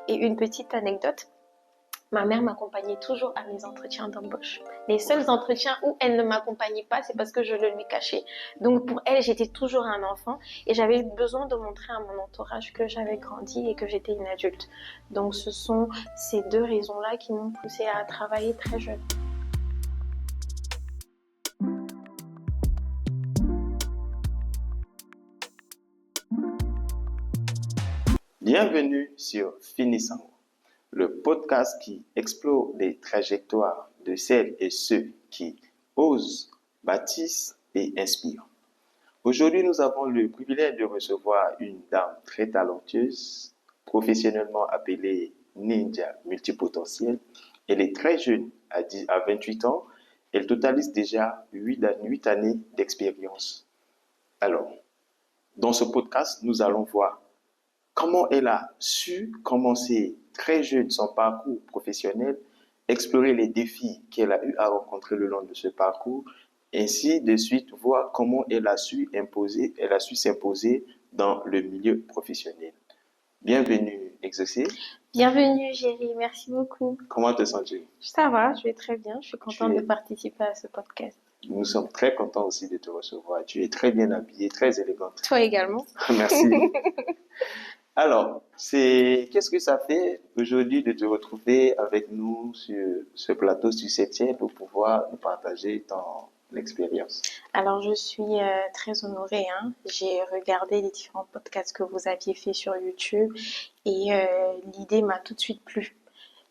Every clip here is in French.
Et une petite anecdote, ma mère m'accompagnait toujours à mes entretiens d'embauche. Les seuls entretiens où elle ne m'accompagnait pas, c'est parce que je le lui cachais. Donc pour elle, j'étais toujours un enfant et j'avais besoin de montrer à mon entourage que j'avais grandi et que j'étais une adulte. Donc ce sont ces deux raisons-là qui m'ont poussée à travailler très jeune. Bienvenue sur Finissant, le podcast qui explore les trajectoires de celles et ceux qui osent, bâtissent et inspirent. Aujourd'hui, nous avons le privilège de recevoir une dame très talentueuse, professionnellement appelée Ninja Multipotentiel. Elle est très jeune, à 28 ans. Elle totalise déjà 8 années d'expérience. Alors, dans ce podcast, nous allons voir comment elle a su commencer très jeune son parcours professionnel, explorer les défis qu'elle a eu à rencontrer le long de ce parcours, ainsi de suite voir comment elle a su s'imposer dans le milieu professionnel. Bienvenue, Exaucé. Bienvenue, Géry. Merci beaucoup. Comment te sens-tu? Ça va, je vais très bien. Je suis contente de participer à ce podcast. Nous sommes très contents aussi de te recevoir. Tu es très bien habillée, très élégante. Toi également. Merci. Alors, qu'est-ce que ça fait aujourd'hui de te retrouver avec nous sur ce plateau, sur cette chaîne, pour pouvoir nous partager ton expérience? Alors, je suis très honorée. J'ai regardé les différents podcasts que vous aviez fait sur YouTube et l'idée m'a tout de suite plu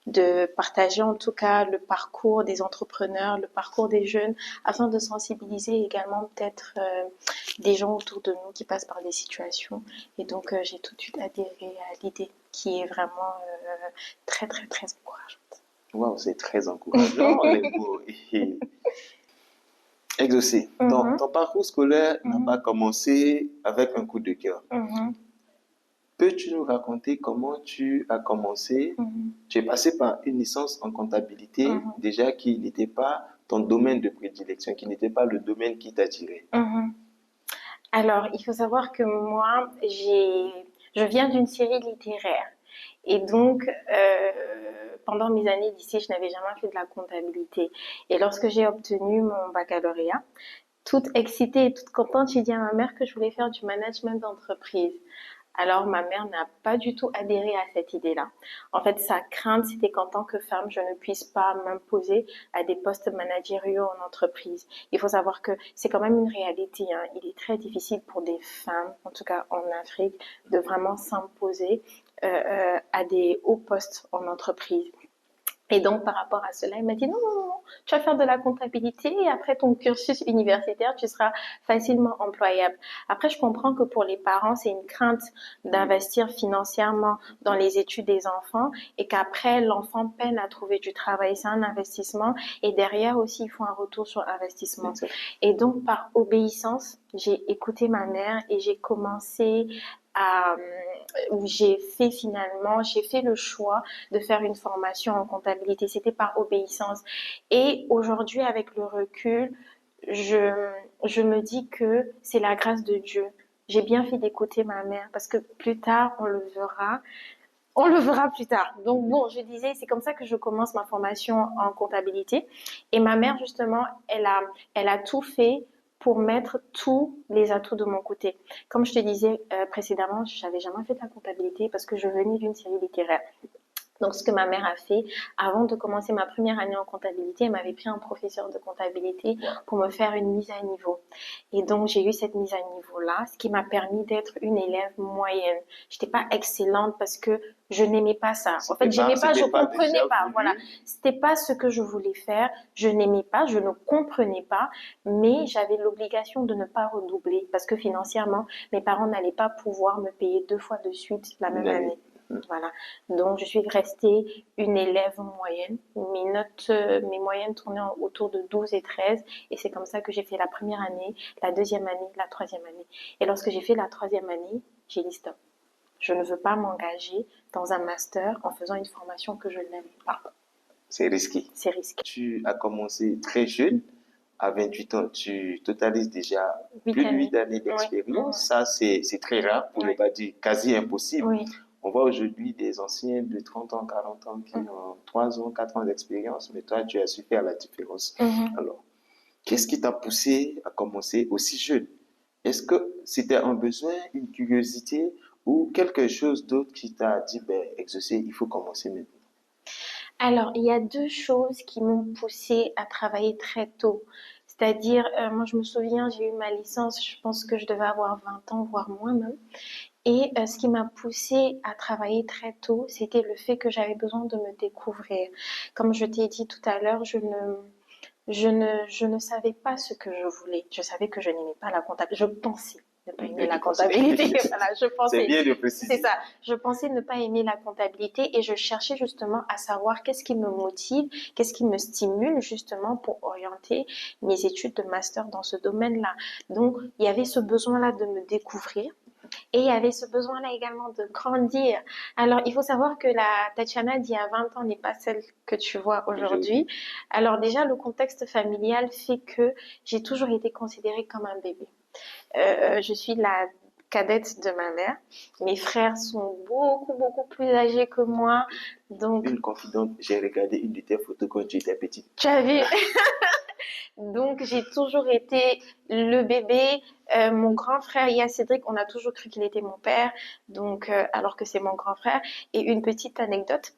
de partager en tout cas le parcours des entrepreneurs, le parcours des jeunes, afin de sensibiliser également peut-être des gens autour de nous qui passent par des situations. Et donc, j'ai tout de suite adhéré à l'idée qui est vraiment très, très, très encourageante. Waouh, c'est très encourageant, les mots. Exaucé, ton parcours scolaire n'a pas commencé avec un coup de cœur. Peux-tu nous raconter comment tu as commencé? Tu es passé par une licence en comptabilité, déjà qui n'était pas ton domaine de prédilection, qui n'était pas le domaine qui t'attirait. Alors, il faut savoir que moi, je viens d'une série littéraire. Et donc, pendant mes années d'ici, je n'avais jamais fait de la comptabilité. Et lorsque j'ai obtenu mon baccalauréat, toute excitée et toute contente, j'ai dit à ma mère que je voulais faire du management d'entreprise. Alors, ma mère n'a pas du tout adhéré à cette idée-là. En fait, sa crainte, c'était qu'en tant que femme, je ne puisse pas m'imposer à des postes managériaux en entreprise. Il faut savoir que c'est quand même une réalité. Il est très difficile pour des femmes, en tout cas en Afrique, de vraiment s'imposer à des hauts postes en entreprise. Et donc, par rapport à cela, il m'a dit non, tu vas faire de la comptabilité et après ton cursus universitaire, tu seras facilement employable. Après, je comprends que pour les parents, c'est une crainte d'investir financièrement dans les études des enfants et qu'après, l'enfant peine à trouver du travail. C'est un investissement et derrière aussi, il faut un retour sur investissement. Et donc, par obéissance, j'ai écouté ma mère et j'ai commencé où j'ai fait le choix de faire une formation en comptabilité. C'était par obéissance. Et aujourd'hui, avec le recul, je me dis que c'est la grâce de Dieu. J'ai bien fait d'écouter ma mère parce que plus tard, on le verra. On le verra plus tard. Donc bon, je disais, c'est comme ça que je commence ma formation en comptabilité. Et ma mère, justement, elle a tout fait pour mettre tous les atouts de mon côté. Comme je te disais précédemment, je n'avais jamais fait de la comptabilité parce que je venais d'une série littéraire. Donc, ce que ma mère a fait, avant de commencer ma première année en comptabilité, elle m'avait pris un professeur de comptabilité pour me faire une mise à niveau. Et donc, j'ai eu cette mise à niveau-là, ce qui m'a permis d'être une élève moyenne. J'étais pas excellente parce que je n'aimais pas ça. En fait, j'aimais pas, je comprenais pas. Voilà. C'était pas ce que je voulais faire. Je n'aimais pas, je ne comprenais pas, mais j'avais l'obligation de ne pas redoubler parce que financièrement, mes parents n'allaient pas pouvoir me payer 2 fois de suite la même année. Voilà. Donc, je suis restée une élève moyenne. Mes moyennes tournaient autour de 12 et 13. Et c'est comme ça que j'ai fait la première année, la deuxième année, la troisième année. Et lorsque j'ai fait la troisième année, j'ai dit stop. Je ne veux pas m'engager dans un master en faisant une formation que je n'aime pas. C'est risqué. C'est risqué. Tu as commencé très jeune. À 28 ans, tu totalises déjà plus de 8 années d'expérience. Ça, c'est très rare, pour ne pas dire quasi impossible. On voit aujourd'hui des anciens de 30 ans, 40 ans qui ont 3 ans, 4 ans d'expérience, mais toi, tu as su faire la différence. Alors, qu'est-ce qui t'a poussé à commencer aussi jeune? Est-ce que c'était un besoin, une curiosité ou quelque chose d'autre qui t'a dit, ben, exaucer, il faut commencer maintenant? Alors, il y a deux choses qui m'ont poussée à travailler très tôt. C'est-à-dire, moi, je me souviens, j'ai eu ma licence, je pense que je devais avoir 20 ans, voire moins même. Et ce qui m'a poussée à travailler très tôt, c'était le fait que j'avais besoin de me découvrir. Comme je t'ai dit tout à l'heure, je ne savais pas ce que je voulais. Je savais que je n'aimais pas la comptabilité. Je pensais ne pas aimer la comptabilité. Voilà, je C'est pensais. bien de C'est préciser. ça. Je pensais ne pas aimer la comptabilité et je cherchais justement à savoir qu'est-ce qui me motive, qu'est-ce qui me stimule justement pour orienter mes études de master dans ce domaine-là. Donc, il y avait ce besoin-là de me découvrir. Et il y avait ce besoin-là également de grandir. Alors, il faut savoir que la Tatiana d'il y a 20 ans n'est pas celle que tu vois aujourd'hui. Alors déjà, le contexte familial fait que j'ai toujours été considérée comme un bébé. Je suis la cadette de ma mère. Mes frères sont beaucoup, beaucoup plus âgés que moi. Donc, Une confidente, j'ai regardé une de tes photos quand tu étais petite. tu as vu? Donc, j'ai toujours été le bébé. Mon grand frère, il y a Cédric, on a toujours cru qu'il était mon père, donc alors que c'est mon grand frère. Et une petite anecdote,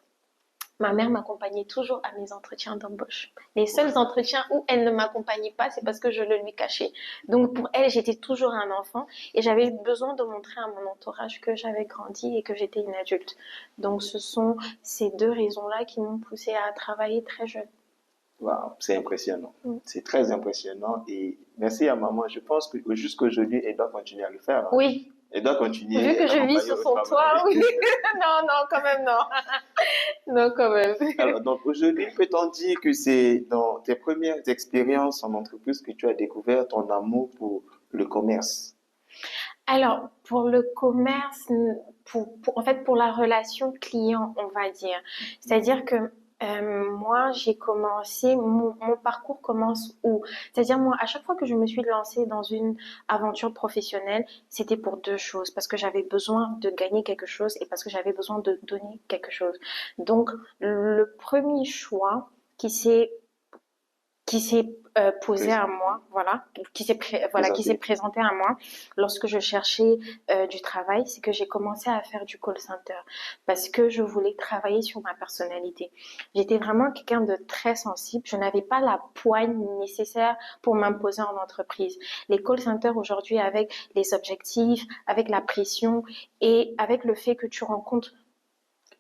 ma mère m'accompagnait toujours à mes entretiens d'embauche. Les seuls entretiens où elle ne m'accompagnait pas, c'est parce que je le lui cachais. Donc pour elle, j'étais toujours un enfant et j'avais besoin de montrer à mon entourage que j'avais grandi et que j'étais une adulte. Donc ce sont ces deux raisons-là qui m'ont poussée à travailler très jeune. Wow, c'est impressionnant. C'est très impressionnant et merci à maman. Je pense que jusqu'aujourd'hui, elle doit continuer à le faire. Hein. Oui. Elle doit continuer Vu que je vis sur son toit, oui. Non, non, quand même, non. Non, quand même. Alors, donc aujourd'hui, peut-on dire que c'est dans tes premières expériences en entreprise que tu as découvert ton amour pour le commerce? Alors, pour le commerce, en fait, pour la relation client, on va dire. C'est-à-dire que moi, j'ai commencé, mon parcours commence où? C'est-à-dire, moi, à chaque fois que je me suis lancée dans une aventure professionnelle, c'était pour deux choses. Parce que j'avais besoin de gagner quelque chose et parce que j'avais besoin de donner quelque chose. Donc, le premier choix qui s'est posé à moi, voilà, qui s'est présenté à moi lorsque je cherchais du travail, c'est que j'ai commencé à faire du call center parce que je voulais travailler sur ma personnalité. J'étais vraiment quelqu'un de très sensible. Je n'avais pas la poigne nécessaire pour m'imposer en entreprise. Les call centers aujourd'hui, avec les objectifs, avec la pression et avec le fait que tu rencontres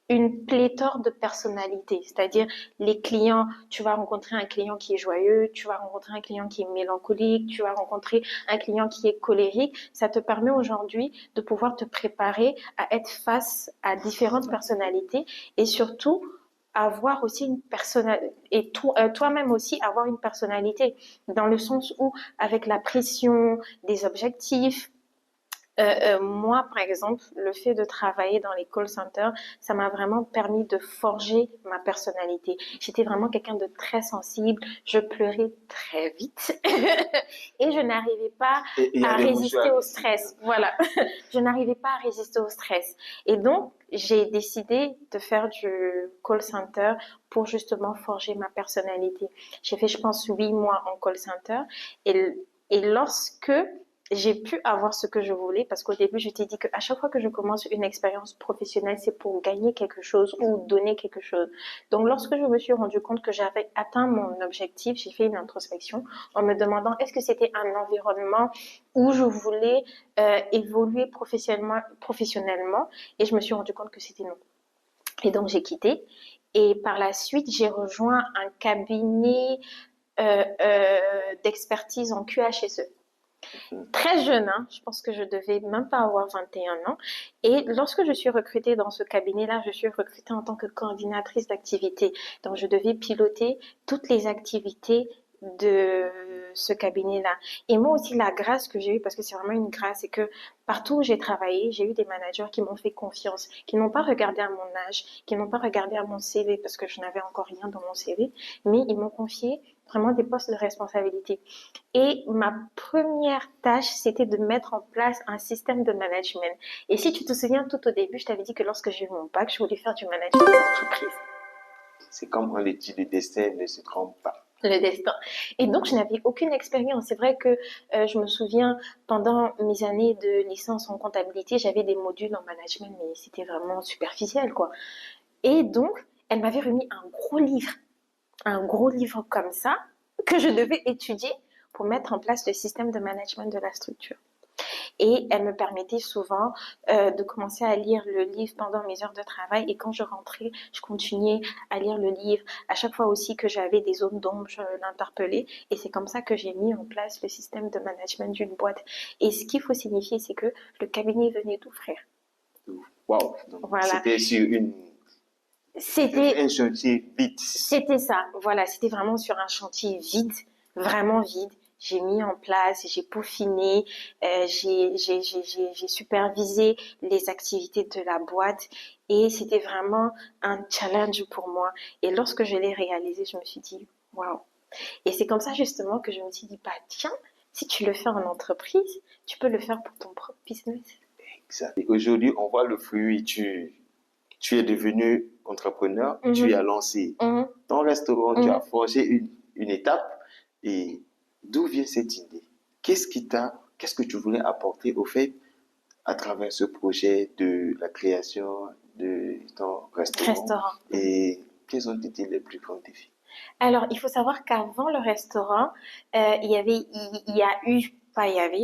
une pléthore de personnalités, c'est-à-dire les clients, tu vas rencontrer un client qui est joyeux, tu vas rencontrer un client qui est mélancolique, tu vas rencontrer un client qui est colérique. Ça te permet aujourd'hui de pouvoir te préparer à être face à différentes personnalités et surtout avoir aussi une personnalité et toi-même aussi avoir une personnalité dans le sens où avec la pression des objectifs moi, par exemple, le fait de travailler dans les call centers, ça m'a vraiment permis de forger ma personnalité. J'étais vraiment quelqu'un de très sensible, je pleurais très vite et je n'arrivais pas à résister au stress. Voilà, je n'arrivais pas à résister au stress. Et donc, j'ai décidé de faire du call center pour justement forger ma personnalité. J'ai fait, je pense, 8 mois en call center et lorsque j'ai pu avoir ce que je voulais parce qu'au début, je t'ai dit qu'à chaque fois que je commence une expérience professionnelle, c'est pour gagner quelque chose ou donner quelque chose. Donc, lorsque je me suis rendu compte que j'avais atteint mon objectif, j'ai fait une introspection en me demandant est-ce que c'était un environnement où je voulais évoluer professionnellement et je me suis rendu compte que c'était non. Et donc, j'ai quitté. Et par la suite, j'ai rejoint un cabinet d'expertise en QHSE. Très jeune, hein, je pense que je devais même pas avoir 21 ans. Et lorsque je suis recrutée dans ce cabinet-là, je suis recrutée en tant que coordinatrice d'activité. Donc, je devais piloter toutes les activités de ce cabinet-là. Et moi aussi, la grâce que j'ai eue, parce que c'est vraiment une grâce, c'est que partout où j'ai travaillé, j'ai eu des managers qui m'ont fait confiance, qui n'ont pas regardé à mon âge, qui n'ont pas regardé à mon CV, parce que je n'avais encore rien dans mon CV, mais ils m'ont confié vraiment des postes de responsabilité. Et ma première tâche, c'était de mettre en place un système de management. Et si tu te souviens, tout au début, je t'avais dit que lorsque j'ai eu mon bac, je voulais faire du management d'entreprise. C'est comme on le dit, le destin ne se trompe pas. Le destin. Et donc, je n'avais aucune expérience. C'est vrai que je me souviens, pendant mes années de licence en comptabilité, j'avais des modules en management, mais c'était vraiment superficiel, quoi. Et donc, elle m'avait remis un gros livre comme ça, que je devais étudier pour mettre en place le système de management de la structure. Et elle me permettait souvent de commencer à lire le livre pendant mes heures de travail. Et quand je rentrais, je continuais à lire le livre. À chaque fois aussi que j'avais des zones d'ombre, je l'interpellais. Et c'est comme ça que j'ai mis en place le système de management d'une boîte. Et ce qu'il faut signifier, c'est que le cabinet venait d'ouvrir. Waouh! Voilà. C'était sur un chantier vide. C'était ça. Voilà, c'était vraiment sur un chantier vide, vraiment vide. J'ai mis en place, j'ai peaufiné, j'ai supervisé les activités de la boîte et c'était vraiment un challenge pour moi. Et lorsque je l'ai réalisé, je me suis dit, waouh. Et c'est comme ça justement que je me suis dit, bah tiens, si tu le fais en entreprise, tu peux le faire pour ton propre business. Exact. Et aujourd'hui, on voit le fruit. Tu es devenu entrepreneur, tu as lancé ton restaurant, tu as forgé une étape. Et d'où vient cette idée? Qu'est-ce que tu voulais apporter au fait à travers ce projet de la création de ton restaurant? Et quels ont été les plus grands défis? Alors, il faut savoir qu'avant le restaurant,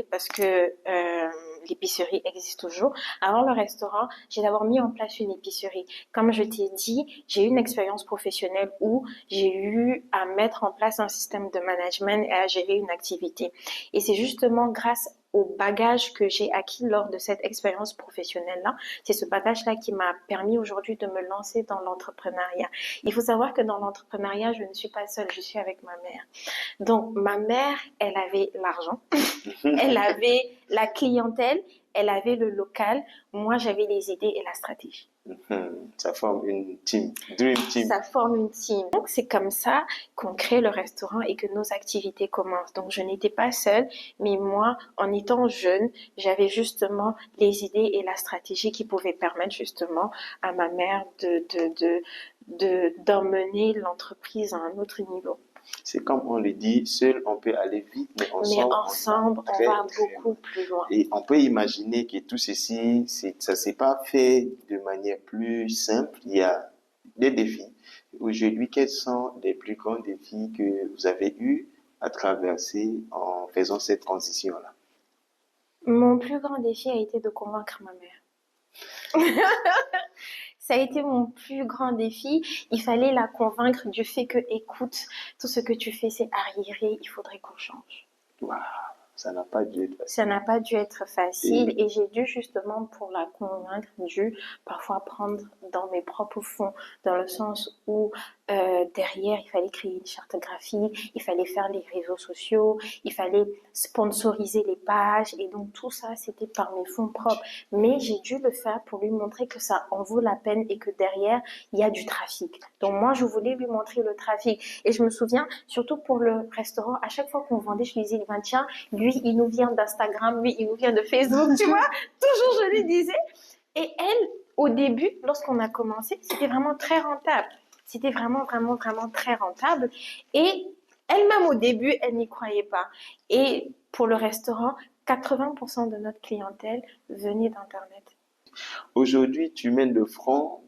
parce que l'épicerie existe toujours. Avant le restaurant, j'ai d'abord mis en place une épicerie. Comme je t'ai dit, j'ai eu une expérience professionnelle où j'ai eu à mettre en place un système de management et à gérer une activité. Et c'est justement grâce au bagage que j'ai acquis lors de cette expérience professionnelle-là. C'est ce bagage-là qui m'a permis aujourd'hui de me lancer dans l'entrepreneuriat. Il faut savoir que dans l'entrepreneuriat, je ne suis pas seule, je suis avec ma mère. Donc, ma mère, elle avait l'argent, elle avait la clientèle, elle avait le local. Moi, j'avais les idées et la stratégie. Ça forme une team, dream team. Ça forme une team. Donc, c'est comme ça qu'on crée le restaurant et que nos activités commencent. Donc, je n'étais pas seule, mais moi, en étant jeune, j'avais justement les idées et la stratégie qui pouvaient permettre justement à ma mère d'emmener l'entreprise à un autre niveau. C'est comme on le dit, seul on peut aller vite, mais ensemble, on va beaucoup plus loin. Et on peut imaginer que tout ceci, ça ne s'est pas fait de manière plus simple. Il y a des défis. Aujourd'hui, quels sont les plus grands défis que vous avez eus à traverser en faisant cette transition-là? Mon plus grand défi a été de convaincre ma mère. Ça a été mon plus grand défi. Il fallait la convaincre du fait que, écoute, tout ce que tu fais, c'est arriéré, il faudrait qu'on change. Wow, ça n'a pas dû être facile. Ça n'a pas dû être facile et j'ai dû justement, pour la convaincre, parfois prendre dans mes propres fonds, dans le sens où derrière, il fallait créer une charte graphique, il fallait faire les réseaux sociaux, il fallait sponsoriser les pages et donc tout ça, c'était par mes fonds propres. Mais j'ai dû le faire pour lui montrer que ça en vaut la peine et que derrière, il y a du trafic. Donc moi, je voulais lui montrer le trafic. Et je me souviens, surtout pour le restaurant, à chaque fois qu'on vendait, je lui disais, ben tiens, lui, il nous vient d'Instagram, lui, il nous vient de Facebook, tu vois. Toujours, je lui disais. Et elle, au début, lorsqu'on a commencé, c'était vraiment très rentable. C'était vraiment, vraiment, vraiment très rentable. Et elle-même, au début, elle n'y croyait pas. Et pour le restaurant, 80% de notre clientèle venait d'Internet. Aujourd'hui, tu mènes de front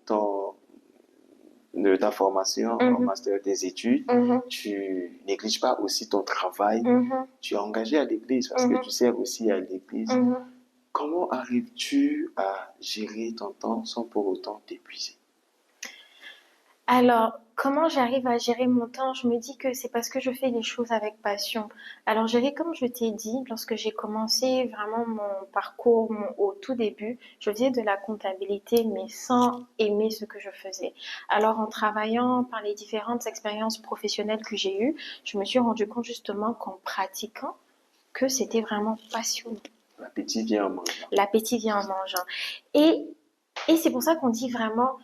de ta formation en master des études. Tu négliges pas aussi ton travail. Tu es engagé à l'église parce que tu sers aussi à l'église. Comment arrives-tu à gérer ton temps sans pour autant t'épuiser? Alors, comment j'arrive à gérer mon temps? Je me dis que c'est parce que je fais les choses avec passion. Alors, comme je t'ai dit, lorsque j'ai commencé vraiment mon parcours au tout début, je faisais de la comptabilité, mais sans aimer ce que je faisais. Alors, en travaillant par les différentes expériences professionnelles que j'ai eues, je me suis rendu compte justement qu'en pratiquant, que c'était vraiment passionnant. L'appétit vient en mangeant. L'appétit vient en mangeant. Et, et c'est pour ça qu'on dit vraiment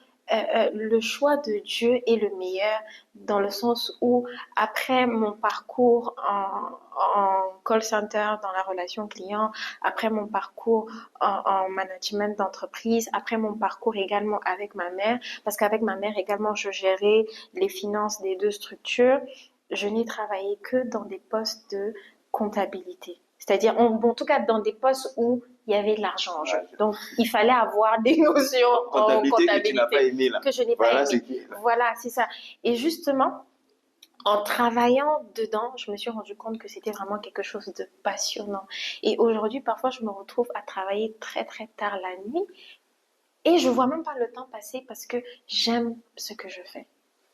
le choix de Dieu est le meilleur dans le sens où après mon parcours en call center dans la relation client, après mon parcours en management d'entreprise, après mon parcours également avec ma mère, parce qu'avec ma mère également je gérais les finances des deux structures, je n'ai travaillé que dans des postes de comptabilité. C'est-à-dire, en tout cas, dans des postes où il y avait de l'argent en jeu. Donc, il fallait avoir des notions en Comptabilité que tu n'as pas comptabilité aimé là. que je n'ai Voilà pas ce aimé. qui est là. Voilà, c'est ça. Et justement, en travaillant dedans, je me suis rendu compte que c'était vraiment quelque chose de passionnant. Et aujourd'hui, parfois, je me retrouve à travailler très, très tard la nuit et je vois même pas le temps passer parce que j'aime ce que je fais.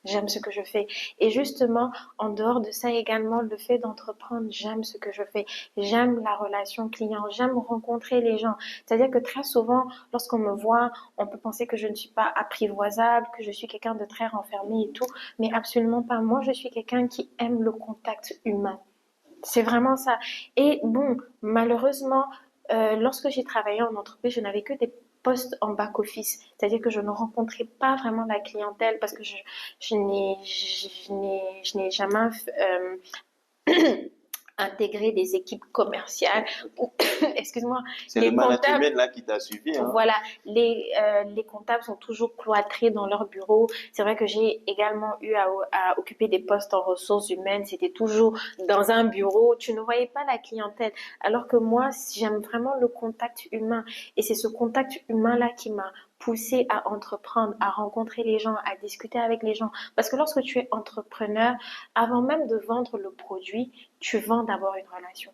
J'aime ce que je fais. Et justement, en dehors de ça également, le fait d'entreprendre, j'aime ce que je fais. J'aime la relation client. J'aime rencontrer les gens. C'est-à-dire que très souvent, lorsqu'on me voit, on peut penser que je ne suis pas apprivoisable, que je suis quelqu'un de très renfermé et tout. Mais absolument pas. Moi, je suis quelqu'un qui aime le contact humain. C'est vraiment ça. Et bon, malheureusement, lorsque j'ai travaillé en entreprise, je n'avais que des postes en back-office. C'est-à-dire que je ne rencontrais pas vraiment la clientèle parce que je n'ai jamais intégrer des équipes commerciales ou, excuse-moi, C'est le les comptables. management là qui t'a suivi. Hein? Voilà, les comptables sont toujours cloîtrés dans leur bureau. C'est vrai que j'ai également eu à occuper des postes en ressources humaines. C'était toujours dans un bureau. Tu ne voyais pas la clientèle. Alors que moi, j'aime vraiment le contact humain. Et c'est ce contact humain-là qui m'a poussé à entreprendre, à rencontrer les gens, à discuter avec les gens. Parce que lorsque tu es entrepreneur, avant même de vendre le produit, tu vends d'abord une relation.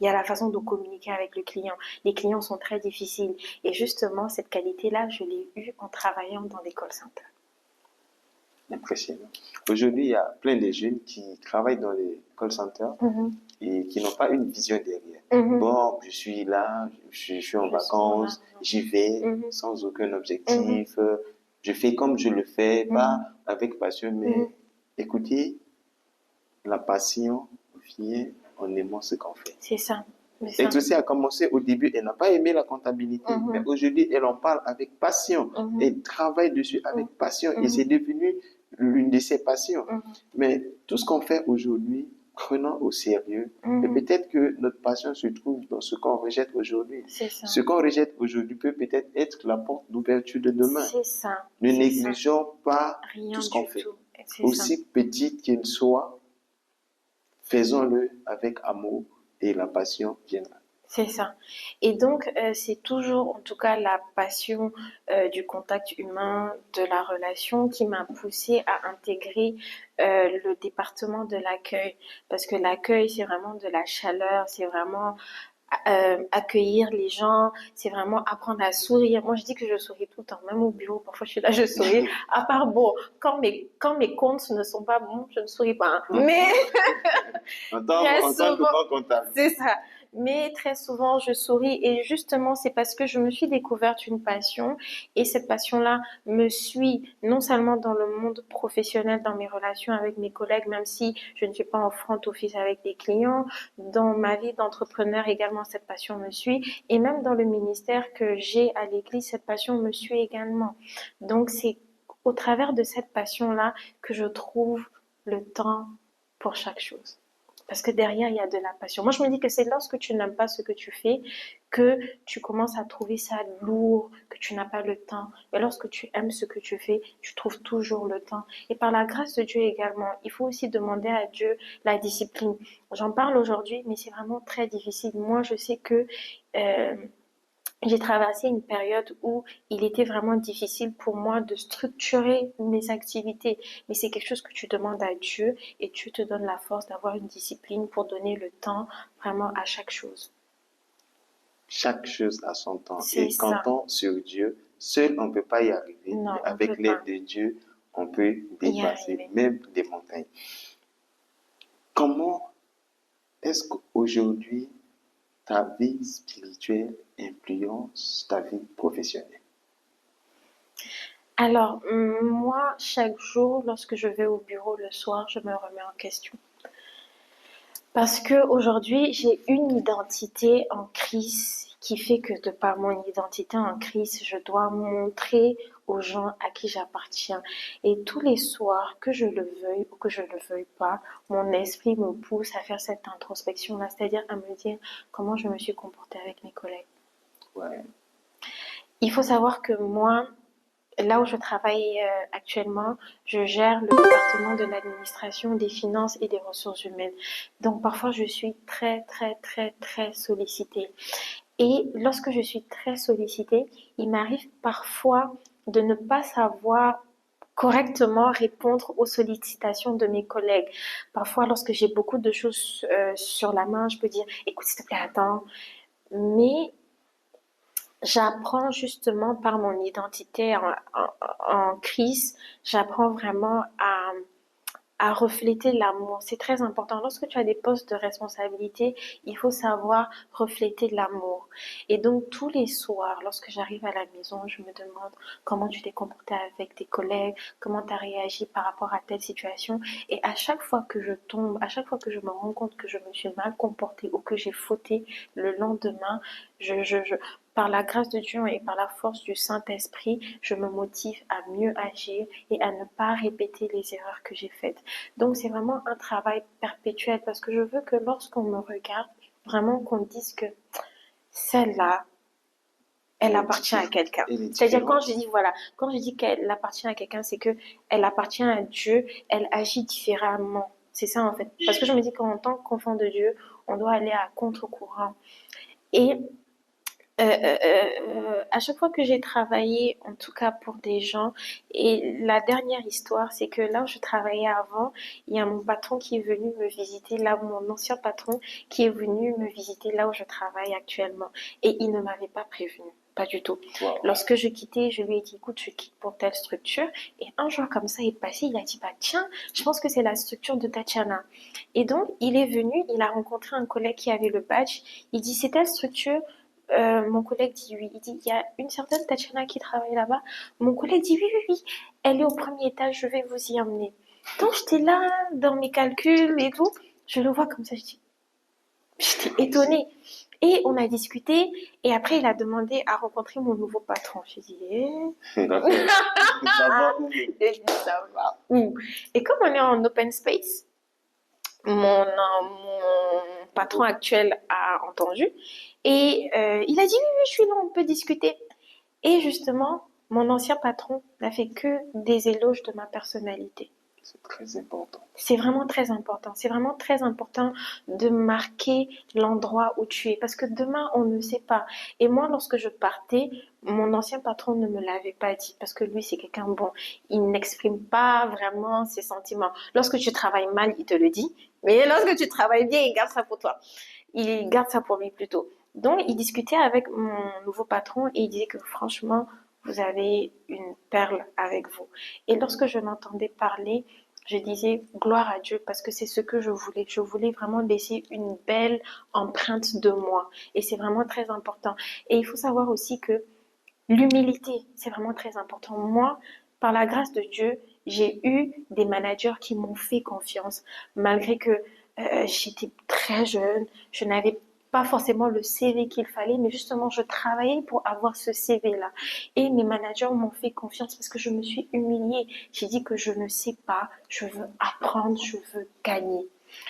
Il y a la façon de communiquer avec le client. Les clients sont très difficiles. Et justement, cette qualité-là, je l'ai eue en travaillant dans des call centers. Impressionnant. Aujourd'hui, il y a plein de jeunes qui travaillent dans les call centers et qui n'ont pas une vision derrière. Bon, je suis là, je suis en vacances, j'y vais sans aucun objectif. Je fais comme je le fais, pas avec passion, mais écoutez, la passion vient en aimant ce qu'on fait. C'est ça. Et aussi a commencé au début, elle n'a pas aimé la comptabilité, mais aujourd'hui, elle en parle avec passion. Elle travaille dessus avec passion et c'est devenu l'une de ses passions. Mais tout ce qu'on fait aujourd'hui, prenons au sérieux. Et peut-être que notre passion se trouve dans ce qu'on rejette aujourd'hui. Ce qu'on rejette aujourd'hui peut peut-être être la porte d'ouverture de demain. C'est ça. Ne négligeons pas Rien tout ce qu'on du fait. tout. Aussi petite qu'il soit, faisons-le avec amour et la passion viendra. C'est ça. Et donc, c'est toujours, en tout cas, la passion du contact humain, de la relation qui m'a poussée à intégrer le département de l'accueil. Parce que l'accueil, c'est vraiment de la chaleur, c'est vraiment accueillir les gens, c'est vraiment apprendre à sourire. Moi, je dis que je souris tout le temps, même au bureau, parfois je suis là, je souris. À part, bon, quand mes comptes ne sont pas bons, je ne souris pas. Mais en tant que bon comptable. C'est ça. Mais très souvent, je souris et justement, c'est parce que je me suis découverte une passion et cette passion-là me suit non seulement dans le monde professionnel, dans mes relations avec mes collègues, même si je ne suis pas en front office avec des clients, dans ma vie d'entrepreneur également, cette passion me suit et même dans le ministère que j'ai à l'église, cette passion me suit également. Donc, c'est au travers de cette passion-là que je trouve le temps pour chaque chose. Parce que derrière, il y a de la passion. Moi, je me dis que c'est lorsque tu n'aimes pas ce que tu fais que tu commences à trouver ça lourd, que tu n'as pas le temps. Mais lorsque tu aimes ce que tu fais, tu trouves toujours le temps. Et par la grâce de Dieu également, il faut aussi demander à Dieu la discipline. J'en parle aujourd'hui, mais c'est vraiment très difficile. Moi, je sais que j'ai traversé une période où il était vraiment difficile pour moi de structurer mes activités. Mais c'est quelque chose que tu demandes à Dieu et Dieu te donne la force d'avoir une discipline pour donner le temps vraiment à chaque chose. Chaque chose a son temps. C'est et comptons sur Dieu. Seul, on ne peut pas y arriver. Non, mais avec l'aide de Dieu, on peut Y dépasser arriver. même des montagnes. Comment est-ce qu'aujourd'hui, ta vie spirituelle influence ta vie professionnelle? Alors, moi, chaque jour, lorsque je vais au bureau le soir, je me remets en question. Parce que aujourd'hui, j'ai une identité en crise qui fait que de par mon identité en crise, je dois montrer aux gens à qui j'appartiens. Et tous les soirs, que je le veuille ou que je ne le veuille pas, mon esprit me pousse à faire cette introspection-là, c'est-à-dire à me dire comment je me suis comportée avec mes collègues. Ouais. Il faut savoir que moi, là où je travaille actuellement, je gère le département de l'administration, des finances et des ressources humaines. Donc parfois, je suis très, très, très, très sollicitée. Et lorsque je suis très sollicitée, il m'arrive parfois de ne pas savoir correctement répondre aux sollicitations de mes collègues. Parfois, lorsque j'ai beaucoup de choses sur la main, je peux dire, écoute, s'il te plaît, attends. Mais j'apprends justement par mon identité en crise, j'apprends vraiment à refléter l'amour. C'est très important. Lorsque tu as des postes de responsabilité, il faut savoir refléter l'amour. Et donc, tous les soirs, lorsque j'arrive à la maison, je me demande comment tu t'es comporté avec tes collègues, comment tu as réagi par rapport à telle situation. Et à chaque fois que je tombe, à chaque fois que je me rends compte que je me suis mal comportée ou que j'ai fauté le lendemain, par la grâce de Dieu et par la force du Saint-Esprit, je me motive à mieux agir et à ne pas répéter les erreurs que j'ai faites. Donc c'est vraiment un travail perpétuel parce que je veux que lorsqu'on me regarde, vraiment qu'on dise que celle-là, elle appartient à quelqu'un. C'est-à-dire quand je dis voilà, quand je dis qu'elle appartient à quelqu'un, c'est que elle appartient à Dieu, elle agit différemment. C'est ça en fait. Parce que je me dis qu'en tant qu'enfant de Dieu, on doit aller à contre-courant. Et à chaque fois que j'ai travaillé, en tout cas pour des gens, et la dernière histoire, c'est que là où je travaillais avant, il y a mon patron qui est venu me visiter, là, mon ancien patron qui est venu me visiter là où je travaille actuellement. Et il ne m'avait pas prévenu. Pas du tout. Wow. Lorsque je quittais, je lui ai dit, écoute, je quitte pour telle structure. Et un jour comme ça est passé, il a dit, bah tiens, je pense que c'est la structure de Tatiana. Et donc, il est venu, il a rencontré un collègue qui avait le badge. Il dit, c'est telle structure. Mon collègue dit oui. Il dit, il y a une certaine Tatiana qui travaille là-bas. Mon collègue dit oui, oui, oui. Elle est au premier étage, je vais vous y emmener. Donc, j'étais là, dans mes calculs et tout. Je le vois comme ça, j'étais étonnée. Et on a discuté, et après, il a demandé à rencontrer mon nouveau patron. J'ai dit, D'accord. Ça va où? ça va où? Et comme on est en open space, mon patron actuel a entendu et il a dit oui, oui, je suis là, on peut discuter. Et justement, mon ancien patron n'a fait que des éloges de ma personnalité. C'est très important. C'est vraiment très important. C'est vraiment très important de marquer l'endroit où tu es parce que demain, on ne sait pas. Et moi, lorsque je partais, mon ancien patron ne me l'avait pas dit parce que lui, c'est quelqu'un bon. Il n'exprime pas vraiment ses sentiments. Lorsque tu travailles mal, il te le dit. Mais lorsque tu travailles bien, il garde ça pour toi. Il garde ça pour lui plutôt. Donc, il discutait avec mon nouveau patron et il disait que franchement, vous avez une perle avec vous. Et lorsque je l'entendais parler, je disais gloire à Dieu parce que c'est ce que je voulais. Je voulais vraiment laisser une belle empreinte de moi. Et c'est vraiment très important. Et il faut savoir aussi que l'humilité, c'est vraiment très important. Moi, par la grâce de Dieu, j'ai eu des managers qui m'ont fait confiance, malgré que j'étais très jeune, je n'avais pas forcément le CV qu'il fallait, mais justement, je travaillais pour avoir ce CV-là. Et mes managers m'ont fait confiance parce que je me suis humiliée. J'ai dit que je ne sais pas, je veux apprendre, je veux gagner.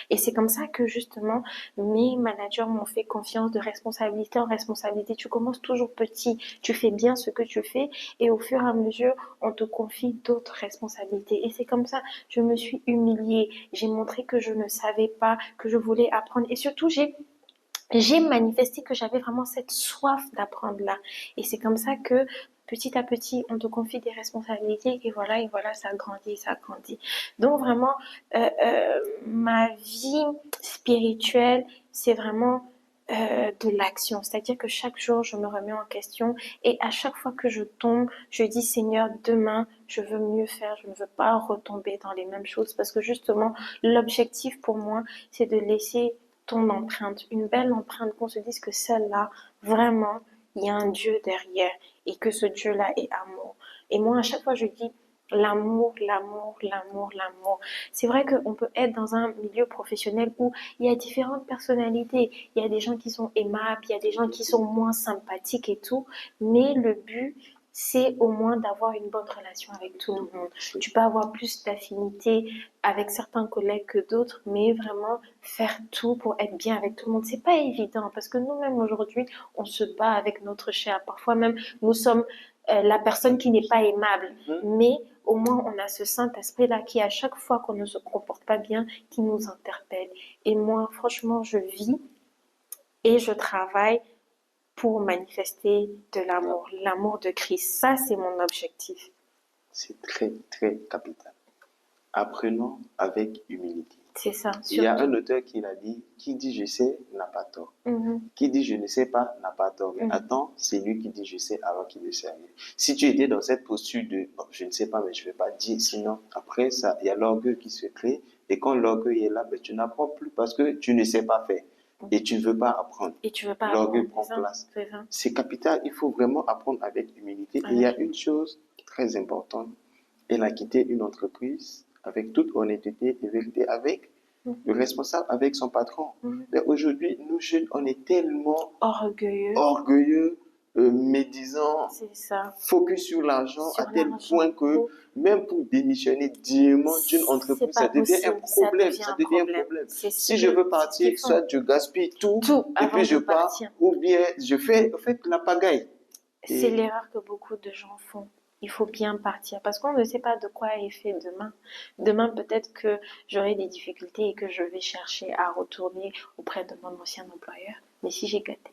Et c'est comme ça que justement mes managers m'ont fait confiance de responsabilité en responsabilité. Tu commences toujours petit, tu fais bien ce que tu fais et au fur et à mesure, on te confie d'autres responsabilités. Et c'est comme ça, je me suis humiliée. J'ai montré que je ne savais pas, que je voulais apprendre. Et surtout, j'ai manifesté que j'avais vraiment cette soif d'apprendre là. Et c'est comme ça que petit à petit, on te confie des responsabilités et voilà, ça grandit, ça grandit. Donc vraiment, ma vie spirituelle, c'est vraiment de l'action. C'est-à-dire que chaque jour, je me remets en question et à chaque fois que je tombe, je dis Seigneur, demain, je veux mieux faire, je ne veux pas retomber dans les mêmes choses parce que justement, l'objectif pour moi, c'est de laisser ton empreinte, une belle empreinte, qu'on se dise que celle-là, vraiment, il y a un Dieu derrière et que ce Dieu-là est amour. Et moi, à chaque fois, je dis l'amour, l'amour, l'amour, l'amour. C'est vrai qu'on peut être dans un milieu professionnel où il y a différentes personnalités. Il y a des gens qui sont aimables, il y a des gens qui sont moins sympathiques et tout. Mais le but, c'est au moins d'avoir une bonne relation avec tout le monde. Tu peux avoir plus d'affinité avec certains collègues que d'autres, mais vraiment faire tout pour être bien avec tout le monde, c'est pas évident parce que nous-mêmes aujourd'hui, on se bat avec notre chair. Parfois même, nous sommes la personne qui n'est pas aimable, mais au moins on a ce Saint-Esprit-là qui, à chaque fois qu'on ne se comporte pas bien, qui nous interpelle. Et moi, franchement, je vis et je travaille pour manifester de l'amour, l'amour de Christ. Ça, c'est mon objectif. C'est très, très capital. Apprenons avec humilité. C'est ça. Il y a un auteur qui l'a dit, qui dit je sais n'a pas tort. Qui dit je ne sais pas n'a pas tort. Mais attends, c'est lui qui dit je sais alors qu'il ne sait rien. Si tu étais dans cette posture de bon, je ne sais pas mais je ne vais pas dire, sinon après ça, il y a l'orgueil qui se crée. Et quand l'orgueil est là, ben, tu n'apprends plus parce que tu ne sais pas faire. Et tu ne veux pas apprendre. Et tu veux pas l'orgueil apprendre, prend place. c'est ça. C'est capital, il faut vraiment apprendre avec humilité. Et il y a une chose très importante. Elle a quitté une entreprise avec toute honnêteté et vérité, avec le responsable, avec son patron. Mais aujourd'hui, nous jeunes, on est tellement orgueilleux, médisants, focus sur l'argent, à tel point que même pour démissionner dignement d'une entreprise, ça devient un problème. Ça devient un problème. Si je veux partir, soit je gaspille tout et puis je pars, ou bien je fais en fait la pagaille. C'est l'erreur que beaucoup de gens font. Il faut bien partir parce qu'on ne sait pas de quoi est fait demain. Demain, peut-être que j'aurai des difficultés et que je vais chercher à retourner auprès de mon ancien employeur. Mais si j'ai gâté.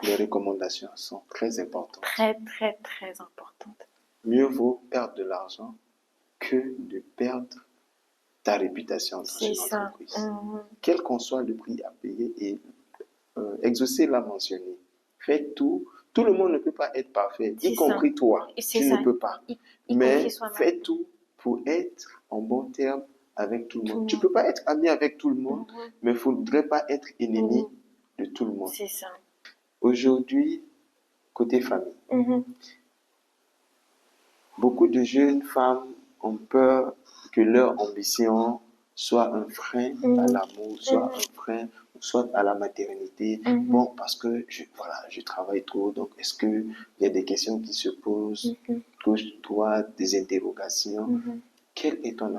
Les recommandations sont très importantes. Très, très, très importantes. Mieux vaut perdre de l'argent que de perdre ta réputation dans une entreprise. Quel qu'en soit le prix à payer, et Exaucé l'a mentionné. Faites tout. Tout le monde ne peut pas être parfait, y compris toi. Tu ne peux pas. Mais fais tout pour être en bon terme avec tout le monde. Tu ne peux pas être ami avec tout le monde, mais il ne faudrait pas être ennemi de tout le monde. C'est ça. Aujourd'hui, côté famille, beaucoup de jeunes femmes ont peur que leur ambition soit un frein à l'amour, soit un frein, soit à la maternité. Bon, parce que je travaille trop, donc est-ce qu'il y a des questions qui se posent, toi, des interrogations? Quelle est ton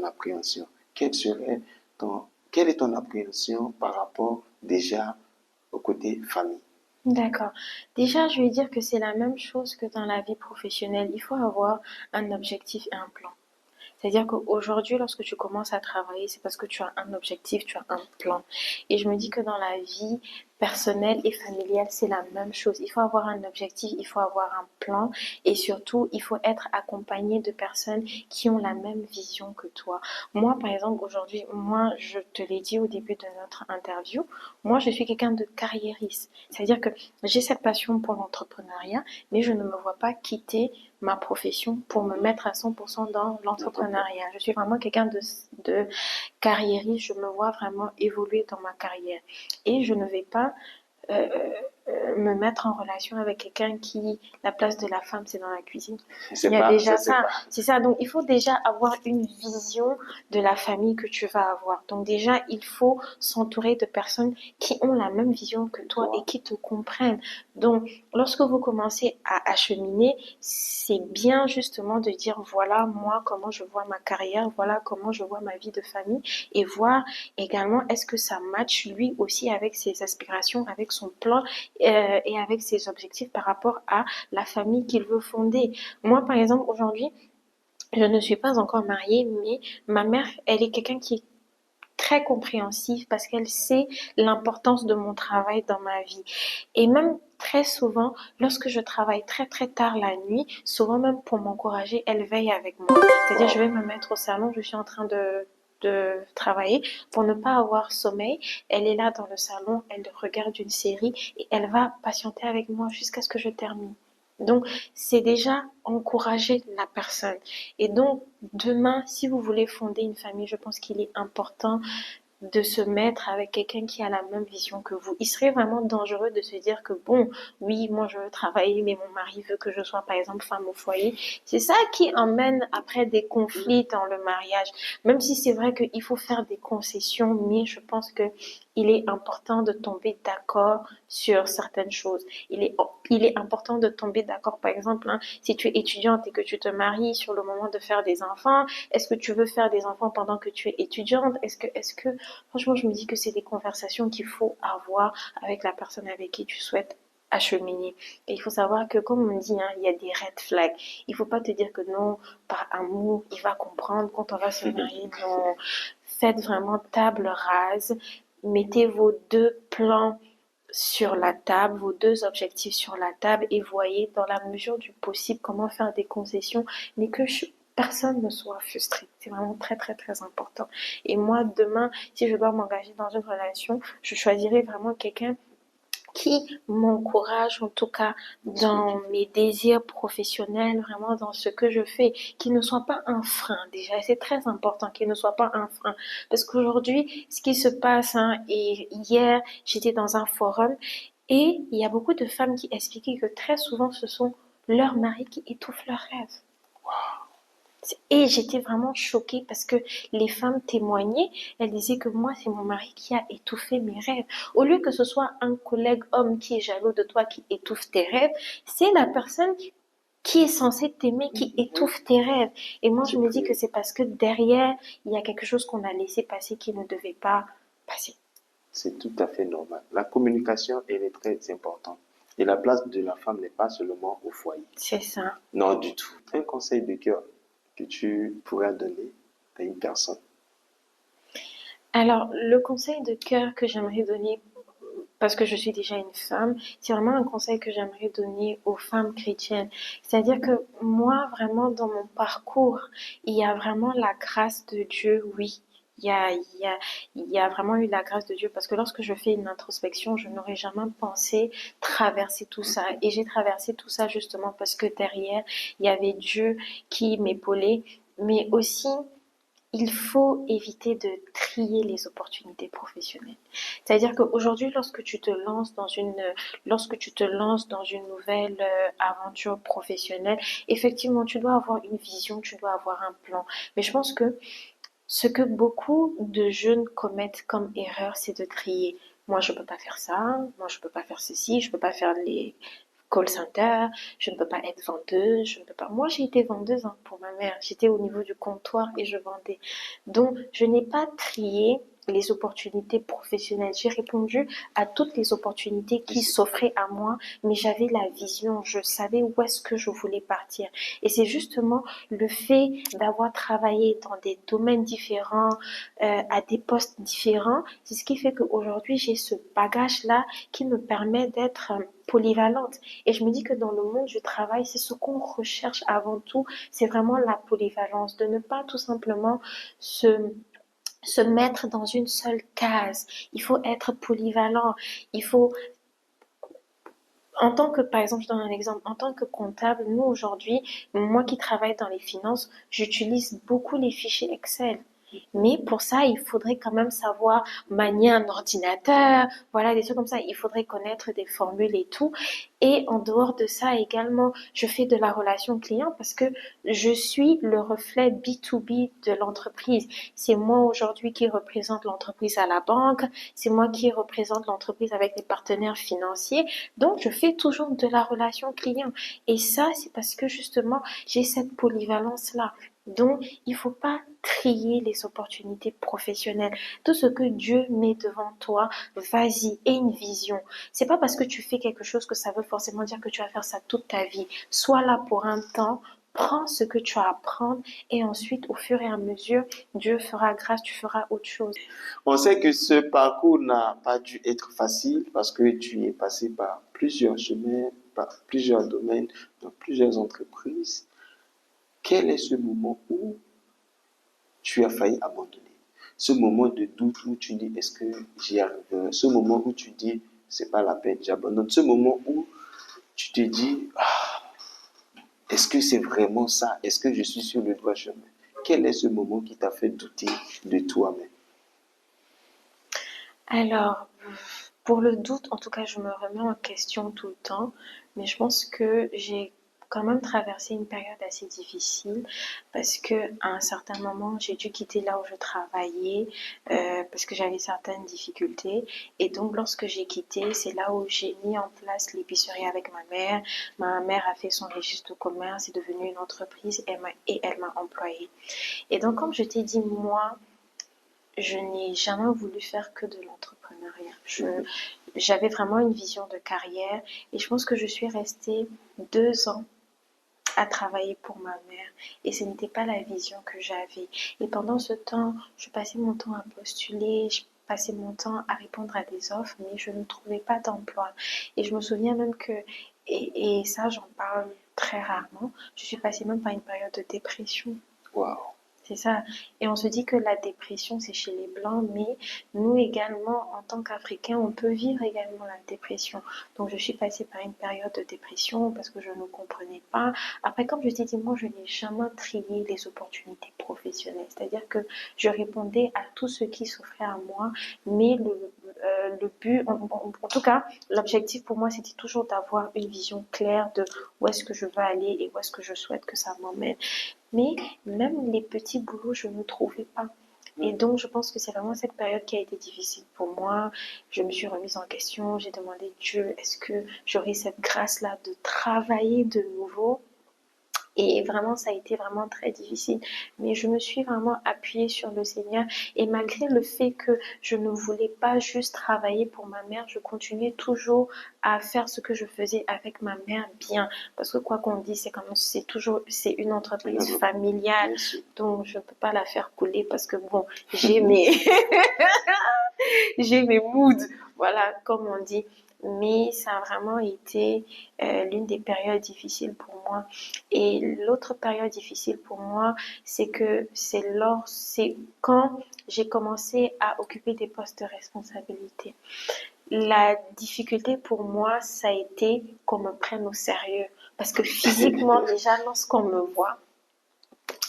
appréhension? Quelle est ton appréhension par rapport déjà au côté famille? D'accord. Déjà, je vais dire que c'est la même chose que dans la vie professionnelle. Il faut avoir un objectif et un plan. C'est-à-dire qu'aujourd'hui, lorsque tu commences à travailler, c'est parce que tu as un objectif, tu as un plan. Et je me dis que dans la vie personnelle et familiale, c'est la même chose. Il faut avoir un objectif, il faut avoir un plan et surtout, il faut être accompagné de personnes qui ont la même vision que toi. Moi, par exemple, aujourd'hui, je te l'ai dit au début de notre interview, moi, je suis quelqu'un de carriériste. C'est-à-dire que j'ai cette passion pour l'entrepreneuriat, mais je ne me vois pas quitter ma profession pour me mettre à 100% dans l'entrepreneuriat. Je suis vraiment quelqu'un de carriériste, je me vois vraiment évoluer dans ma carrière. Et je ne vais pas me mettre en relation avec quelqu'un qui, la place de la femme, c'est dans la cuisine. Il y a déjà ça. C'est ça. Donc, il faut déjà avoir une vision de la famille que tu vas avoir. Donc, déjà, il faut s'entourer de personnes qui ont la même vision que toi et qui te comprennent. Donc, lorsque vous commencez à acheminer, c'est bien justement de dire, voilà, moi, comment je vois ma carrière, voilà comment je vois ma vie de famille et voir également, est-ce que ça match lui aussi avec ses aspirations, avec son plan et avec ses objectifs par rapport à la famille qu'il veut fonder. Moi, par exemple, aujourd'hui, je ne suis pas encore mariée, mais ma mère, elle est quelqu'un qui est très compréhensive parce qu'elle sait l'importance de mon travail dans ma vie. Et même très souvent, lorsque je travaille très très tard la nuit, souvent même pour m'encourager, elle veille avec moi. C'est-à-dire, je vais me mettre au salon, je suis en train de travailler pour ne pas avoir sommeil. Elle est là dans le salon, elle regarde une série et elle va patienter avec moi jusqu'à ce que je termine. Donc, c'est déjà encourager la personne. Et donc, demain, si vous voulez fonder une famille, je pense qu'il est important de se mettre avec quelqu'un qui a la même vision que vous. Il serait vraiment dangereux de se dire que bon, oui, moi je veux travailler, mais mon mari veut que je sois par exemple femme au foyer. C'est ça qui emmène après des conflits dans le mariage. Même si c'est vrai qu'il faut faire des concessions, mais je pense que il est important de tomber d'accord sur certaines choses. Il est important de tomber d'accord, par exemple, hein, si tu es étudiante et que tu te maries sur le moment de faire des enfants, est-ce que tu veux faire des enfants pendant que tu es étudiante? Franchement, je me dis que c'est des conversations qu'il faut avoir avec la personne avec qui tu souhaites acheminer. Et il faut savoir que, comme on dit, hein, il y a des red flags. Il ne faut pas te dire que non, par amour, il va comprendre quand on va se marier. Non, faites vraiment table rase. Mettez vos deux plans sur la table, vos deux objectifs sur la table et voyez dans la mesure du possible comment faire des concessions, mais que personne ne soit frustré. C'est vraiment très très très important. Et moi, demain, si je dois m'engager dans une relation, je choisirai vraiment quelqu'un qui m'encourage en tout cas dans mes désirs professionnels, vraiment dans ce que je fais, qui ne soit pas un frein déjà, c'est très important qu'il ne soit pas un frein, parce qu'aujourd'hui, ce qui se passe, hein, et hier, j'étais dans un forum, et il y a beaucoup de femmes qui expliquaient que très souvent, ce sont leurs maris qui étouffent leurs rêves. Et j'étais vraiment choquée parce que les femmes témoignaient, elles disaient que moi, c'est mon mari qui a étouffé mes rêves. Au lieu que ce soit un collègue homme qui est jaloux de toi, qui étouffe tes rêves, c'est la personne qui est censée t'aimer, qui étouffe tes rêves. Et moi, je me dis que c'est parce que derrière, il y a quelque chose qu'on a laissé passer qui ne devait pas passer. C'est tout à fait normal. La communication, elle est très importante. Et la place de la femme n'est pas seulement au foyer. C'est ça. Non, du tout. Un conseil de cœur que tu pourrais donner à une personne. Alors, le conseil de cœur que j'aimerais donner, parce que je suis déjà une femme, c'est vraiment un conseil que j'aimerais donner aux femmes chrétiennes. C'est-à-dire que moi, vraiment, dans mon parcours, il y a vraiment la grâce de Dieu, oui. Il y a, il y a, il y a vraiment eu la grâce de Dieu parce que lorsque je fais une introspection, je n'aurais jamais pensé traverser tout ça. Et j'ai traversé tout ça justement parce que derrière, il y avait Dieu qui m'épaulait, mais aussi il faut éviter de trier les opportunités professionnelles. C'est-à-dire qu'aujourd'hui, lorsque tu te lances dans une nouvelle aventure professionnelle, effectivement, tu dois avoir une vision, tu dois avoir un plan. Mais je pense que ce que beaucoup de jeunes commettent comme erreur, c'est de trier. Moi, je peux pas faire ça. Moi, je peux pas faire ceci. Je peux pas faire les call center, je ne peux pas être vendeuse, je ne peux pas. Moi, j'ai été vendeuse, hein, pour ma mère. J'étais au niveau du comptoir et je vendais. Donc, je n'ai pas trié les opportunités professionnelles. J'ai répondu à toutes les opportunités qui s'offraient à moi, mais j'avais la vision, je savais où est-ce que je voulais partir. Et c'est justement le fait d'avoir travaillé dans des domaines différents, à des postes différents, c'est ce qui fait qu'aujourd'hui, j'ai ce bagage-là qui me permet d'être polyvalente. Et je me dis que dans le monde du travail, c'est ce qu'on recherche avant tout, c'est vraiment la polyvalence, de ne pas tout simplement se mettre dans une seule case. Il faut être polyvalent. Il faut, en tant que, par exemple, je donne un exemple, en tant que comptable, nous aujourd'hui, moi qui travaille dans les finances, j'utilise beaucoup les fichiers Excel. Mais pour ça, il faudrait quand même savoir manier un ordinateur, voilà, des trucs comme ça. Il faudrait connaître des formules et tout. Et en dehors de ça également, je fais de la relation client parce que je suis le reflet B2B de l'entreprise. C'est moi aujourd'hui qui représente l'entreprise à la banque, c'est moi qui représente l'entreprise avec les partenaires financiers. Donc, je fais toujours de la relation client. Et ça, c'est parce que justement, j'ai cette polyvalence-là. Donc, il ne faut pas trier les opportunités professionnelles. Tout ce que Dieu met devant toi, vas-y, aie une vision. C'est pas parce que tu fais quelque chose que ça veut forcément dire que tu vas faire ça toute ta vie. Sois là pour un temps, prends ce que tu as à prendre et ensuite, au fur et à mesure, Dieu fera grâce, tu feras autre chose. On sait que ce parcours n'a pas dû être facile parce que tu es passé par plusieurs chemins, par plusieurs domaines, dans plusieurs entreprises. Quel est ce moment où tu as failli abandonner? Ce moment de doute où tu dis est-ce que j'y arriverai? Ce moment où tu dis c'est pas la peine, j'abandonne. Ce moment où tu te dis est-ce que c'est vraiment ça? Est-ce que je suis sur le droit chemin? Quel est ce moment qui t'a fait douter de toi-même? Alors, pour le doute, en tout cas, je me remets en question tout le temps, mais je pense que j'ai quand même traversé une période assez difficile parce que à un certain moment, j'ai dû quitter là où je travaillais parce que j'avais certaines difficultés. Et donc, lorsque j'ai quitté, c'est là où j'ai mis en place l'épicerie avec ma mère. Ma mère a fait son registre de commerce, c'est devenu une entreprise et elle m'a employée. Et donc, comme je t'ai dit, moi, je n'ai jamais voulu faire que de l'entrepreneuriat. J'avais vraiment une vision de carrière et je pense que je suis restée 2 ans à travailler pour ma mère et ce n'était pas la vision que j'avais. Et pendant ce temps, je passais mon temps à postuler, je passais mon temps à répondre à des offres, mais je ne trouvais pas d'emploi. Et je me souviens même que, et ça j'en parle très rarement, je suis passée même par une période de dépression. Waouh! C'est ça. Et on se dit que la dépression, c'est chez les Blancs, mais nous également, en tant qu'Africains, on peut vivre également la dépression. Donc, je suis passée par une période de dépression parce que je ne comprenais pas. Après, comme je t'ai dit, moi, je n'ai jamais trié les opportunités professionnelles. C'est-à-dire que je répondais à tout ce qui s'offrait à moi, mais le but, en tout cas, l'objectif pour moi, c'était toujours d'avoir une vision claire de où est-ce que je veux aller et où est-ce que je souhaite que ça m'emmène. Mais même les petits boulots, je ne trouvais pas. Et donc, je pense que c'est vraiment cette période qui a été difficile pour moi. Je me suis remise en question. J'ai demandé Dieu, est-ce que j'aurai cette grâce-là de travailler de nouveau? Et vraiment, ça a été vraiment très difficile. Mais je me suis vraiment appuyée sur le Seigneur. Et malgré le fait que je ne voulais pas juste travailler pour ma mère, je continuais toujours à faire ce que je faisais avec ma mère bien. Parce que quoi qu'on dise, c'est une entreprise familiale. Donc, je ne peux pas la faire couler parce que bon, j'ai j'ai mes moods. Voilà, comme on dit. Mais ça a vraiment été l'une des périodes difficiles pour moi. Et l'autre période difficile pour moi, c'est quand j'ai commencé à occuper des postes de responsabilité. La difficulté pour moi, ça a été qu'on me prenne au sérieux. Parce que physiquement, déjà, lorsqu'on me voit,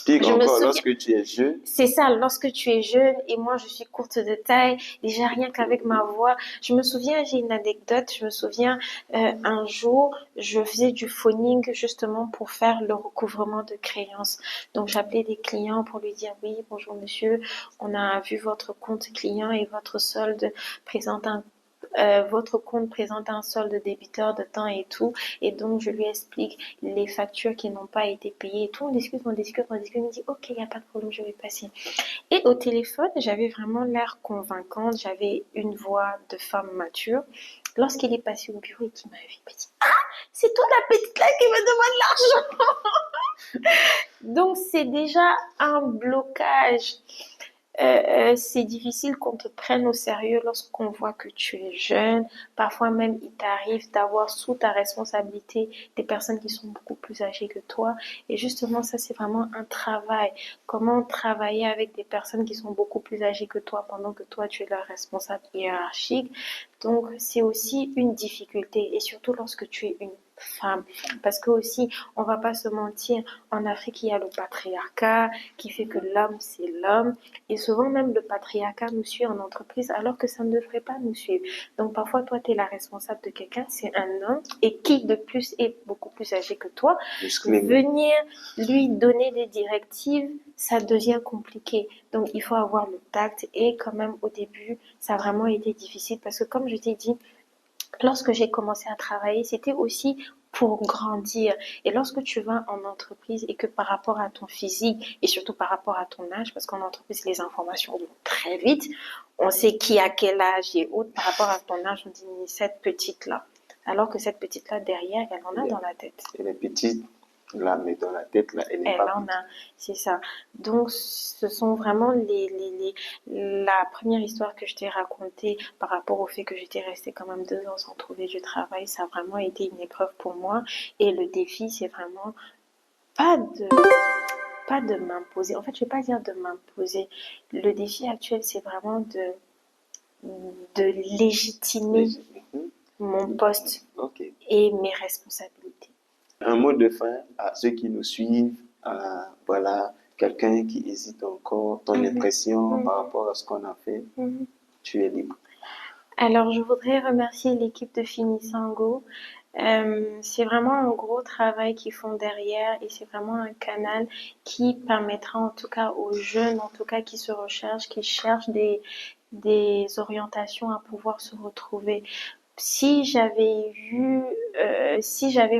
Pire encore, lorsque tu es jeune. C'est ça, lorsque tu es jeune et moi je suis courte de taille, déjà rien qu'avec ma voix. Je me souviens, j'ai une anecdote, je me souviens un jour, je faisais du phoning justement pour faire le recouvrement de créances. Donc j'appelais des clients pour lui dire oui, bonjour monsieur, on a vu votre compte client et votre compte présente un solde débiteur de temps et tout. Et donc, je lui explique les factures qui n'ont pas été payées et tout. On discute. Il me dit, ok, il n'y a pas de problème, je vais passer. Et au téléphone, j'avais vraiment l'air convaincante. J'avais une voix de femme mature. Lorsqu'il est passé au bureau et qu'il m'a vu, il m'a dit, ah, c'est toi la petite là qui me demande l'argent. Donc, c'est déjà un blocage. C'est difficile qu'on te prenne au sérieux lorsqu'on voit que tu es jeune. Parfois même, il t'arrive d'avoir sous ta responsabilité des personnes qui sont beaucoup plus âgées que toi. Et justement, ça, c'est vraiment un travail. Comment travailler avec des personnes qui sont beaucoup plus âgées que toi pendant que toi, tu es leur responsable hiérarchique. Donc, c'est aussi une difficulté. Et surtout lorsque tu es une femme. Parce que aussi, on va pas se mentir, en Afrique, il y a le patriarcat qui fait que l'homme, c'est l'homme. Et souvent même le patriarcat nous suit en entreprise alors que ça ne devrait pas nous suivre. Donc parfois toi tu es la responsable de quelqu'un, c'est un homme et qui de plus est beaucoup plus âgé que toi. Venir lui donner des directives, ça devient compliqué. Donc il faut avoir le tact et quand même au début ça a vraiment été difficile parce que comme je t'ai dit, lorsque j'ai commencé à travailler, c'était aussi pour grandir. Et lorsque tu vas en entreprise et que par rapport à ton physique et surtout par rapport à ton âge, parce qu'en entreprise, les informations vont très vite, on sait qui a quel âge et autres. Par rapport à ton âge, on dit cette petite-là. Alors que cette petite-là, derrière, elle en a dans la tête. Elle est petite, là, mais dans la tête, là, elle n'est pas petite. C'est ça. Donc, ce sont vraiment la première histoire que je t'ai racontée par rapport au fait que j'étais restée quand même 2 ans sans trouver du travail. Ça a vraiment été une épreuve pour moi. Et le défi, c'est vraiment pas de m'imposer. En fait, je vais pas dire de m'imposer. Le défi actuel, c'est vraiment de légitimer mon poste et mes responsabilités. Un mot de fin à ceux qui nous suivent, voilà, quelqu'un qui hésite encore, ton impression par rapport à ce qu'on a fait, tu es libre. Alors, je voudrais remercier l'équipe de Finisango. C'est vraiment un gros travail qu'ils font derrière et c'est vraiment un canal qui permettra en tout cas aux jeunes, en tout cas qui se recherchent, qui cherchent des orientations à pouvoir se retrouver. Si j'avais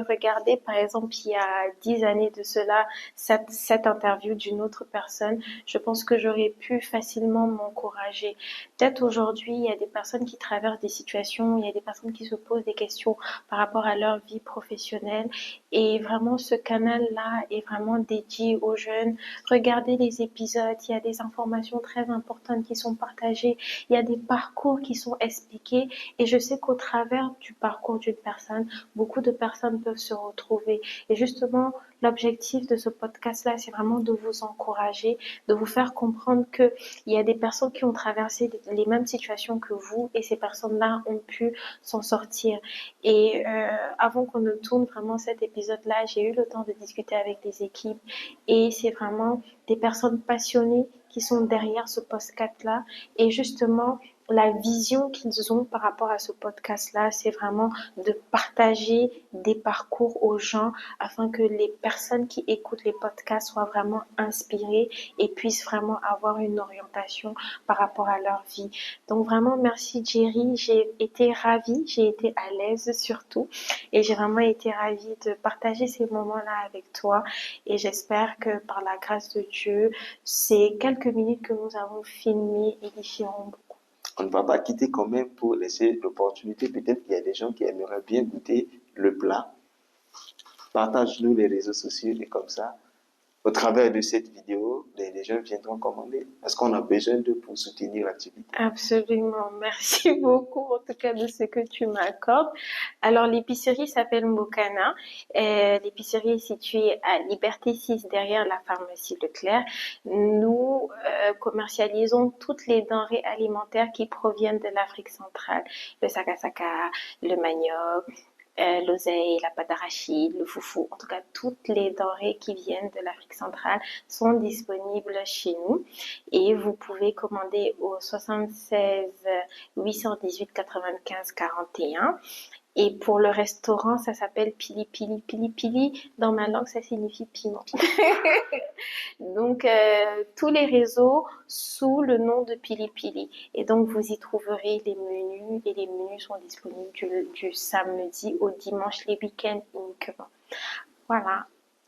regardé, par exemple, il y a 10 années de cela, cette interview d'une autre personne, je pense que j'aurais pu facilement m'encourager. Peut-être aujourd'hui, il y a des personnes qui traversent des situations, il y a des personnes qui se posent des questions par rapport à leur vie professionnelle. Et vraiment, ce canal-là est vraiment dédié aux jeunes. Regardez les épisodes, il y a des informations très importantes qui sont partagées, il y a des parcours qui sont expliqués. Et je sais qu'au travers du parcours d'une personne, beaucoup de personnes peuvent se retrouver. Et justement, l'objectif de ce podcast-là, c'est vraiment de vous encourager, de vous faire comprendre qu'il y a des personnes qui ont traversé les mêmes situations que vous et ces personnes-là ont pu s'en sortir. Et avant qu'on ne tourne vraiment cet épisode-là, j'ai eu le temps de discuter avec des équipes et c'est vraiment des personnes passionnées qui sont derrière ce podcast-là. Et justement, la vision qu'ils ont par rapport à ce podcast-là, c'est vraiment de partager des parcours aux gens afin que les personnes qui écoutent les podcasts soient vraiment inspirées et puissent vraiment avoir une orientation par rapport à leur vie. Donc vraiment, merci Jerry, j'ai été ravie, j'ai été à l'aise surtout et j'ai vraiment été ravie de partager ces moments-là avec toi et j'espère que par la grâce de Dieu, ces quelques minutes que nous avons filmées édifieront beaucoup. On ne va pas quitter quand même pour laisser l'opportunité. Peut-être qu'il y a des gens qui aimeraient bien goûter le plat. Partage-nous les réseaux sociaux et comme ça, au travers de cette vidéo, les gens viendront commander. Est-ce qu'on a besoin d'eux pour soutenir l'activité? Absolument. Merci beaucoup, en tout cas, de ce que tu m'accordes. Alors, l'épicerie s'appelle Mokana. L'épicerie est située à Liberté 6, derrière la pharmacie Leclerc. Nous commercialisons toutes les denrées alimentaires qui proviennent de l'Afrique centrale. Le sakasaka, le manioc, l'oseille, la pâte d'arachide, le foufou, en tout cas toutes les denrées qui viennent de l'Afrique centrale sont disponibles chez nous et vous pouvez commander au 76 818 95 41. Et pour le restaurant, ça s'appelle Pili Pili. Pili Pili, dans ma langue, ça signifie piment. Donc, tous les réseaux sous le nom de Pili Pili. Et donc, vous y trouverez les menus. Et les menus sont disponibles du samedi au dimanche, les week-ends uniquement. Voilà.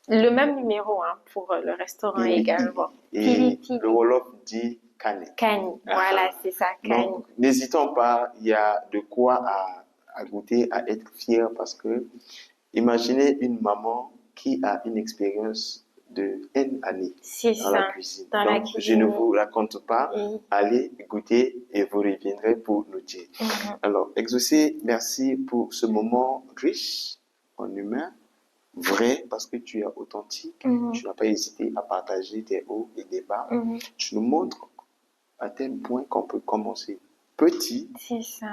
Le même numéro pour le restaurant Pili également. Pili. Et le Wolof dit Kani. Kani, voilà, c'est ça, Kani. Donc, n'hésitons pas, il y a de quoi à goûter, à être fier parce que imaginez une maman qui a une expérience de N années dans la cuisine. Donc, je ne vous raconte pas, allez goûter et vous reviendrez pour nous dire. Alors, Exaucé, merci pour ce moment riche en humain, vrai parce que tu es authentique, tu n'as pas hésité à partager tes hauts et tes bas. Tu nous montres à tel point qu'on peut commencer petit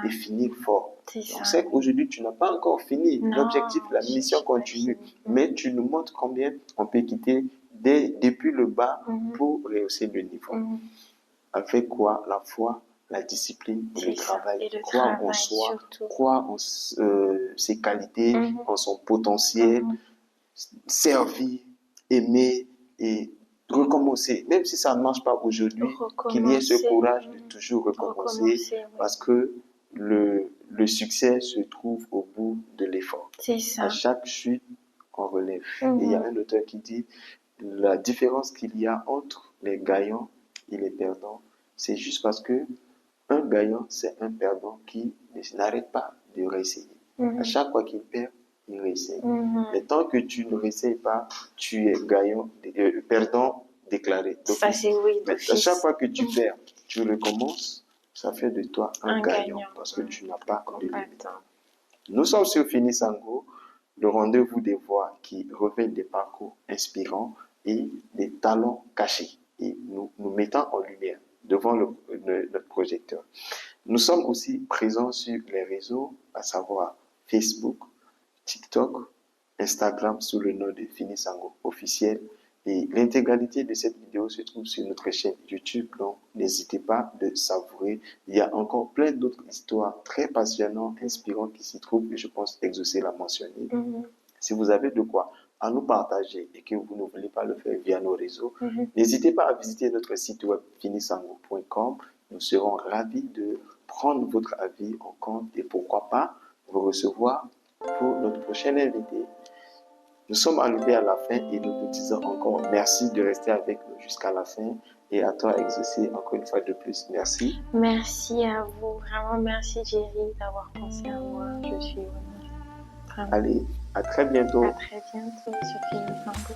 et finir fort. On sait qu'aujourd'hui, tu n'as pas encore fini. L'objectif, la mission continue. Mais tu nous montres combien on peut quitter depuis le bas pour rehausser le niveau. Avec quoi? La foi, la discipline et le travail. Croire en soi, croire en ses qualités, en son potentiel, servir, aimer et recommencer. Même si ça ne marche pas aujourd'hui, qu'il y ait ce courage de toujours recommencer parce que le succès se trouve au bout de l'effort. C'est ça. À chaque chute, on relève. Et il y a un auteur qui dit la différence qu'il y a entre les gagnants et les perdants, c'est juste parce que un gagnant, c'est un perdant qui n'arrête pas de réessayer. À chaque fois qu'il perd, il réessaye. Mais tant que tu ne réessayes pas, tu es perdant déclaré. Ça, c'est oui, mais à chaque fois que tu perds, tu recommences, ça fait de toi un gagnant parce que tu n'as pas de limite. Nous sommes sur Finisango, le rendez-vous des voix qui révèlent des parcours inspirants et des talents cachés. Et nous mettons en lumière devant notre projecteur. Nous sommes aussi présents sur les réseaux, à savoir Facebook, TikTok, Instagram sous le nom de Finisango officiel. Et l'intégralité de cette vidéo se trouve sur notre chaîne YouTube, donc n'hésitez pas de savourer. Il y a encore plein d'autres histoires très passionnantes, inspirantes qui s'y trouvent, et je pense qu'Exaucé l'a mentionné. Si vous avez de quoi à nous partager et que vous ne voulez pas le faire via nos réseaux, n'hésitez pas à visiter notre site web finisango.com. Nous serons ravis de prendre votre avis en compte et pourquoi pas vous recevoir pour notre prochain invité. Nous sommes arrivés à la fin et nous te disons encore merci de rester avec nous jusqu'à la fin. Et à toi, Exaucé, encore une fois de plus, merci. Merci à vous, vraiment merci Jerry d'avoir pensé à moi. Je suis heureuse. Vraiment. Allez, à très bientôt. À très bientôt sur Finisango.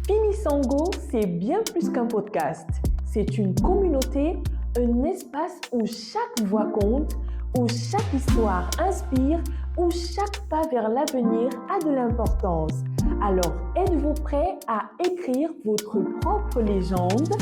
Finisango, c'est bien plus qu'un podcast. C'est une communauté, un espace où chaque voix compte, où chaque histoire inspire, où chaque pas vers l'avenir a de l'importance. Alors, êtes-vous prêt à écrire votre propre légende ?